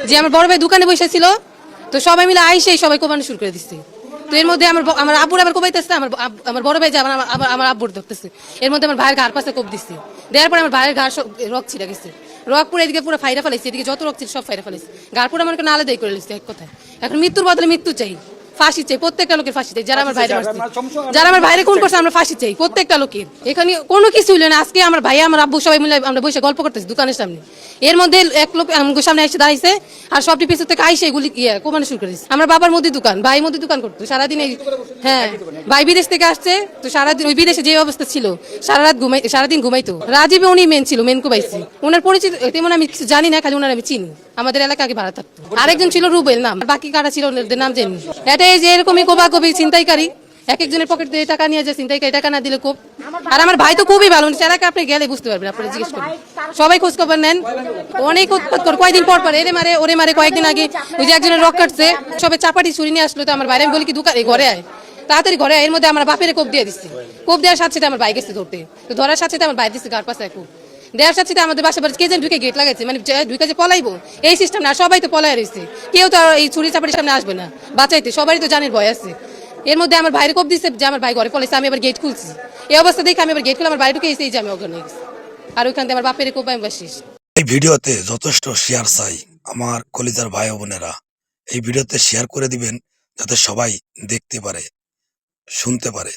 যে আমার বড় ভাই দোকানে বসেছিল, তো সবাই মিলে আইসে সবাই কোবানো শুরু করে দিচ্ছে। তো এর মধ্যে আমার আব্বুর আবার কোবাইতেছে, আমার বড় ভাই যে আমার আব্বুর ধরতেছে। এর মধ্যে আমার ভাইয়ের ঘাড় পাশে কোপ দিচ্ছে, দেওয়ার পরে আমার ভাইয়ের ঘাড় রক ছিঁড়ে গেছে। রক পুরো এদিকে পুরো ফাইরা ফেলাইছে, এদিকে যত রক ছিল সব ফাইরা ফেলাইছে। ঘাড় পুরো আমার আলাদাই করে লিখছে এক কথায়। এখন মৃত্যুর বদলে মৃত্যু চাই, ফাঁসি চাই, প্রত্যেকটা লোকের ফাঁসি চাই। যারা আমার ভাইরে মারছে, যারা আমার ভাইরে খুন করছে, আমরা ফাঁসি চাই প্রত্যেকটা লোকের। এখানে কোনো কিছু হইল না। আজকে আমার ভাই আমার আব্বু সবাই মিলে আমরা বসে গল্প করতেছি দোকানের সামনে। এর মধ্যে এক লোক আমার সামনে এসে দাঁড়াইছে, আর সবটি পিছু থেকে আইসে এগুলি কোমানো শুরু করেছে। আমার বাবার মুদির দোকান, ভাই মুদির দোকান করতো সারাদিন। হ্যাঁ, ভাই বিদেশ থেকে আসছে, তো সারাদিন ওই বিদেশে যে অবস্থা ছিল, সারাদিন ঘুমাইতো। রাজীবে উনি মেন ছিল, মেন কুবাইছি। ওনার পরিচিত তেমন আমি কিছু জানি না, খালি ওনার আমি চিনি। আমাদের এলাকা আগে ভাড়া থাকতো। আরেকজন ছিল রুবেল নাম, বাকি কারা ছিল ওদের নাম জানি। এটা এই যে এরকমই কোবাকবি ছিনতাইকারী, এক একজনের পকেট দিয়ে টাকা নিয়ে যায়, ছিনতাইকারী টাকা না দিলে কোপ। আর আমার ভাই তো খুবই ভালো, এলাকা আপনি গেলে বুঝতে পারবেন, আপনারা জিজ্ঞেস করবেন, সবাই খোঁজ খবর নেন। অনেক উৎপাত করে, কয়েকদিন পর পর এরে মারে ওরে মারে। কয়েকদিন আগে ওই যে একজনের রক কাটছে, সবাই চাপাটি ছুরি নিয়ে আসলো। তো আমার বাইরে আমি বলি কি দোকানে ঘরে আয়, তাড়াতাড়ি ঘরে আয়। এর মধ্যে আমার বাপের কোপ দিয়ে দিচ্ছে। কোপ দেওয়ার সাথে সাথে আমার ভাই গেছে ধরতে, তো ধরার সাথে সাথে আমার ভাই দিচ্ছে ঘাড় পাশে কোপ দেওয়ার সাথে সাথে আমাদের বাসা বাড়ি কে যেন ঢুকে গেট লাগাইছে, মানে ঢুকে যে পলাইবো এই সিস্টেম না। সবাই তো পলাই রয়েছে, কেউ তো এই ছুরি চাপাটির সামনে আসবে না বাঁচাইতে, সবারই তো জানের ভয় আছে। এর মধ্যে আমার ভাইয়ের কোপ দিচ্ছে যে আমার ভাই ঘরে পলাইছে, আমি আবার গেট খুলছি। এই অবস্থা দেখে আমি আবার গেট খুলে আমার বাড়ি ঢুকে এসেই যে আমি ওখানে গেছি, আর ওইখান থেকে আমার বাপের কোপ আমি শেষ। এই ভিডিওতে যথেষ্ট শেয়ার চাই আমার কলিজার ভাই ও বোনেরা। এই ভিডিওতে শেয়ার করে দিবেন যাতে সবাই দেখতে পারে, শুনতে পারে।